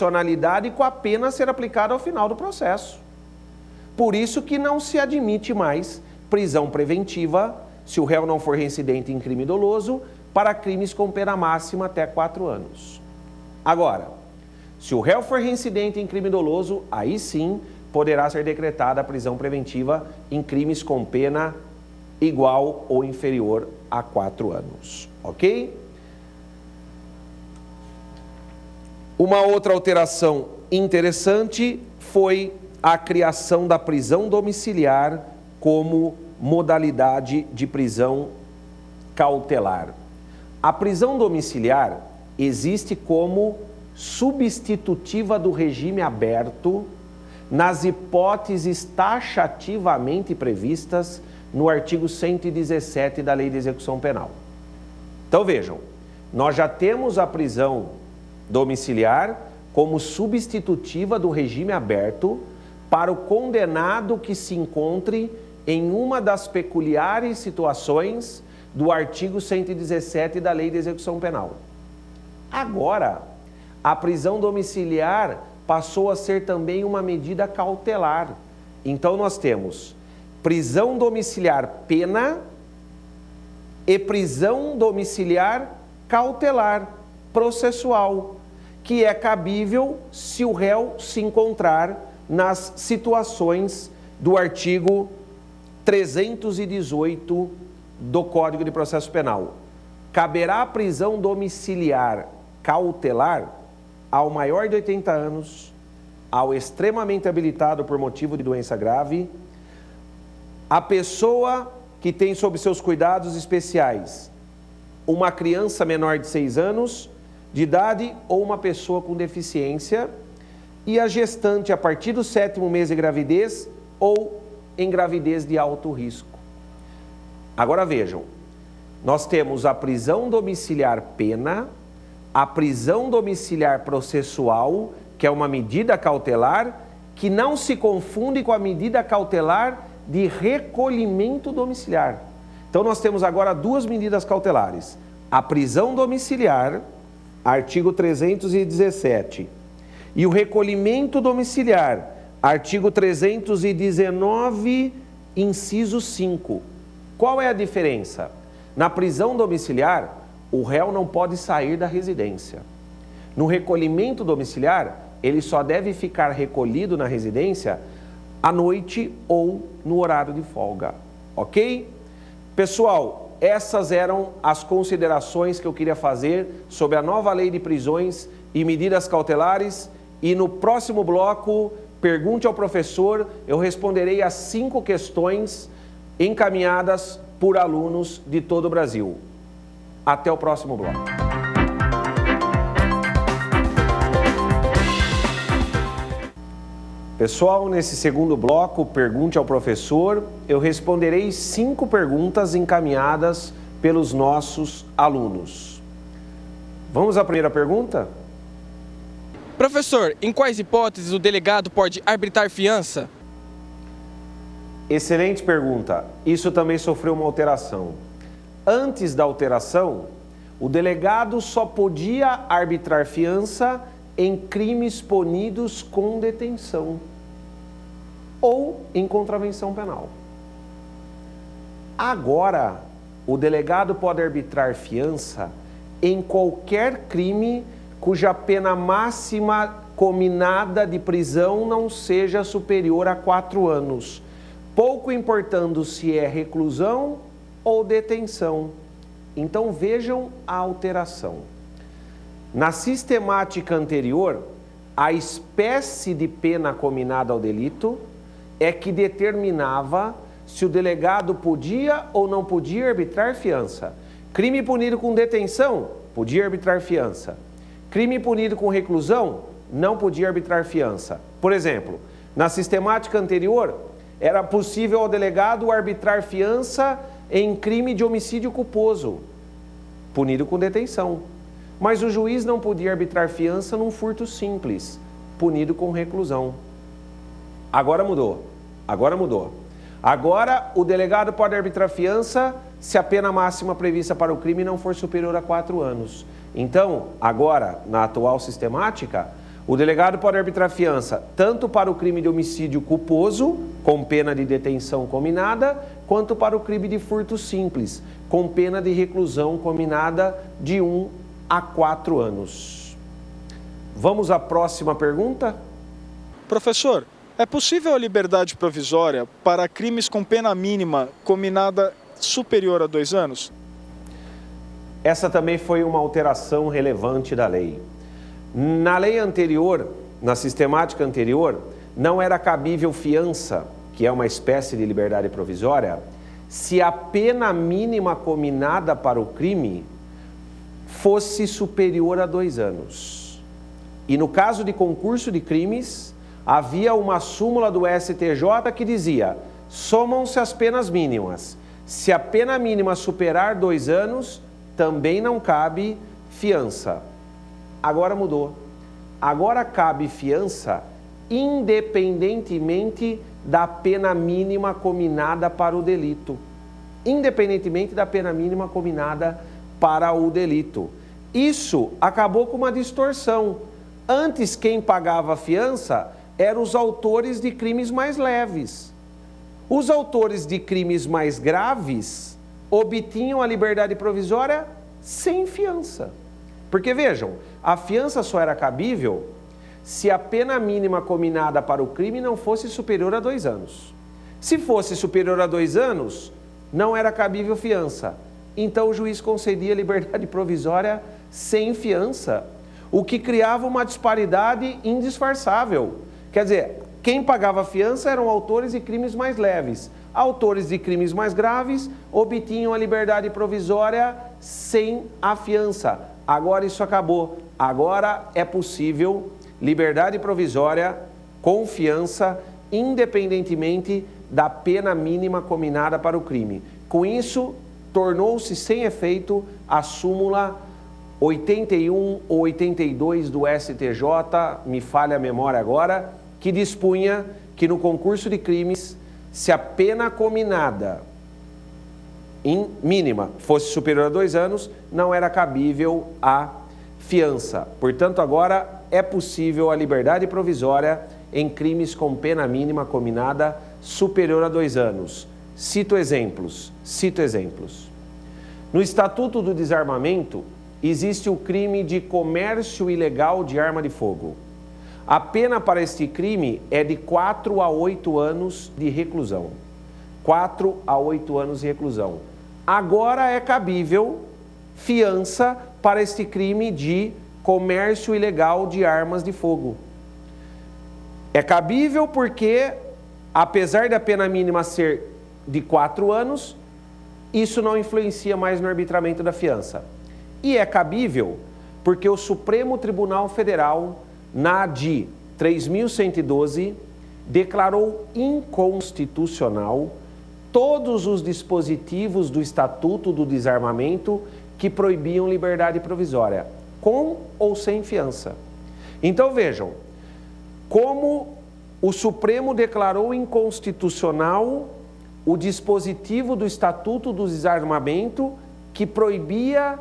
proporcionalidade com a pena a ser aplicada ao final do processo. Por isso que não se admite mais prisão preventiva, se o réu não for reincidente em crime doloso, para crimes com pena máxima até 4 anos. Agora, se o réu for reincidente em crime doloso, aí sim poderá ser decretada a prisão preventiva em crimes com pena igual ou inferior a 4 anos, ok? Uma outra alteração interessante foi a criação da prisão domiciliar como modalidade de prisão cautelar. A prisão domiciliar existe como substitutiva do regime aberto nas hipóteses taxativamente previstas no artigo 117 da Lei de Execução Penal. Então vejam, nós já temos a prisão domiciliar como substitutiva do regime aberto para o condenado que se encontre em uma das peculiares situações do artigo 117 da Lei de Execução Penal. Agora, a prisão domiciliar passou a ser também uma medida cautelar. Então nós temos prisão domiciliar pena e prisão domiciliar cautelar processual, que é cabível se o réu se encontrar nas situações do artigo 318 do Código de Processo Penal. Caberá a prisão domiciliar cautelar ao maior de 80 anos, ao extremamente habilitado por motivo de doença grave, a pessoa que tem sob seus cuidados especiais uma criança menor de 6 anos de idade ou uma pessoa com deficiência e a gestante a partir do 7º mês de gravidez ou em gravidez de alto risco. Agora vejam, nós temos a prisão domiciliar pena, a prisão domiciliar processual, que é uma medida cautelar, que não se confunde com a medida cautelar de recolhimento domiciliar. Então nós temos agora duas medidas cautelares. A prisão domiciliar, artigo 317, e o recolhimento domiciliar, artigo 319, inciso 5. Qual é a diferença? Na prisão domiciliar, o réu não pode sair da residência. No recolhimento domiciliar, ele só deve ficar recolhido na residência à noite ou no horário de folga, ok? Pessoal, essas eram as considerações que eu queria fazer sobre a nova lei de prisões e medidas cautelares. E no próximo bloco, pergunte ao professor, eu responderei as 5 questões encaminhadas por alunos de todo o Brasil. Até o próximo bloco. Pessoal, nesse segundo bloco, pergunte ao professor, eu responderei 5 perguntas encaminhadas pelos nossos alunos. Vamos à primeira pergunta? Professor, em quais hipóteses o delegado pode arbitrar fiança? Excelente pergunta. Isso também sofreu uma alteração. Antes da alteração, o delegado só podia arbitrar fiança em crimes punidos com detenção ou em contravenção penal. Agora, o delegado pode arbitrar fiança em qualquer crime cuja pena máxima cominada de prisão não seja superior a 4 anos, pouco importando se é reclusão ou detenção. Então vejam a alteração. Na sistemática anterior, a espécie de pena cominada ao delito é que determinava se o delegado podia ou não podia arbitrar fiança. Crime punido com detenção, podia arbitrar fiança. Crime punido com reclusão, não podia arbitrar fiança. Por exemplo, na sistemática anterior, era possível ao delegado arbitrar fiança em crime de homicídio culposo, punido com detenção. Mas o juiz não podia arbitrar fiança num furto simples, punido com reclusão. Agora mudou. Agora o delegado pode arbitrar fiança se a pena máxima prevista para o crime não for superior a 4 anos. Então, agora, na atual sistemática, O delegado pode arbitrar fiança tanto para o crime de homicídio culposo, com pena de detenção combinada, quanto para o crime de furto simples, com pena de reclusão combinada de 1 a 4 anos. Vamos à próxima pergunta? Professor, é possível a liberdade provisória para crimes com pena mínima combinada superior a 2 anos? Essa também foi uma alteração relevante da lei. Na lei anterior, na sistemática anterior, não era cabível fiança, que é uma espécie de liberdade provisória, se a pena mínima combinada para o crime fosse superior a 2 anos. E no caso de concurso de crimes, havia uma súmula do STJ que dizia: somam-se as penas mínimas. Se a pena mínima superar 2 anos, também não cabe fiança. Agora mudou. Agora cabe fiança independentemente da pena mínima combinada para o delito. Independentemente da pena mínima combinada para o delito. Isso acabou com uma distorção. Antes, quem pagava a fiança eram os autores de crimes mais leves. Os autores de crimes mais graves obtinham a liberdade provisória sem fiança. Porque vejam, a fiança só era cabível se a pena mínima combinada para o crime não fosse superior a 2 anos. Se fosse superior a 2 anos, não era cabível fiança. Então o juiz concedia liberdade provisória sem fiança, o que criava uma disparidade indisfarçável. Quer dizer, quem pagava fiança eram autores de crimes mais leves. Autores de crimes mais graves obtinham a liberdade provisória sem a fiança. Agora isso acabou. Agora é possível liberdade provisória com fiança, independentemente da pena mínima combinada para o crime. Com isso, tornou-se sem efeito a súmula 81 ou 82 do STJ, me falha a memória agora, que dispunha que no concurso de crimes, se a pena combinada mínima fosse superior a 2 anos, não era cabível a fiança. Portanto, agora é possível a liberdade provisória em crimes com pena mínima combinada superior a 2 anos. Cito exemplos. No Estatuto do Desarmamento, existe o crime de comércio ilegal de arma de fogo. A pena para este crime é de 4 a 8 anos de reclusão. 4 a 8 anos de reclusão. Agora é cabível fiança para este crime de comércio ilegal de armas de fogo. É cabível porque, apesar da pena mínima ser de 4 anos, isso não influencia mais no arbitramento da fiança. E é cabível porque o Supremo Tribunal Federal, na ADI 3.112, declarou inconstitucional todos os dispositivos do Estatuto do Desarmamento que proibiam liberdade provisória, com ou sem fiança. Então vejam, como o Supremo declarou inconstitucional o dispositivo do Estatuto do Desarmamento que proibia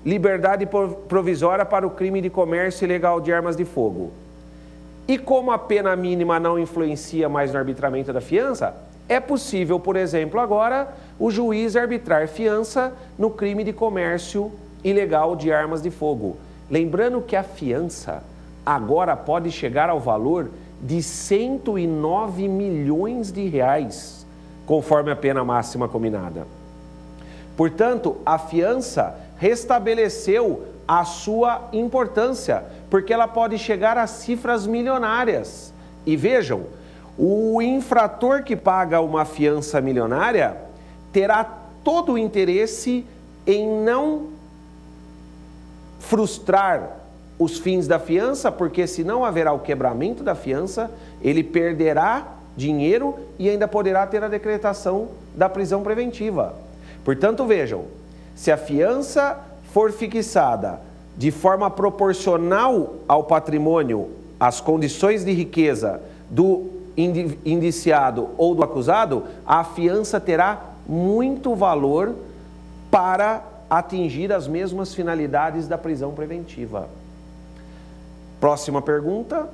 liberdade provisória para o crime de comércio ilegal de armas de fogo. E como a pena mínima não influencia mais no arbitramento da fiança, é possível, por exemplo, agora, o juiz arbitrar fiança no crime de comércio ilegal de armas de fogo. Lembrando que a fiança agora pode chegar ao valor de 109 milhões de reais, conforme a pena máxima combinada. Portanto, a fiança restabeleceu a sua importância, porque ela pode chegar a cifras milionárias. E vejam, o infrator que paga uma fiança milionária terá todo o interesse em não frustrar os fins da fiança, porque senão haverá o quebramento da fiança, ele perderá dinheiro e ainda poderá ter a decretação da prisão preventiva. Portanto, vejam, se a fiança for fixada de forma proporcional ao patrimônio, às condições de riqueza do indiciado ou do acusado, a fiança terá muito valor para atingir as mesmas finalidades da prisão preventiva. Próxima pergunta.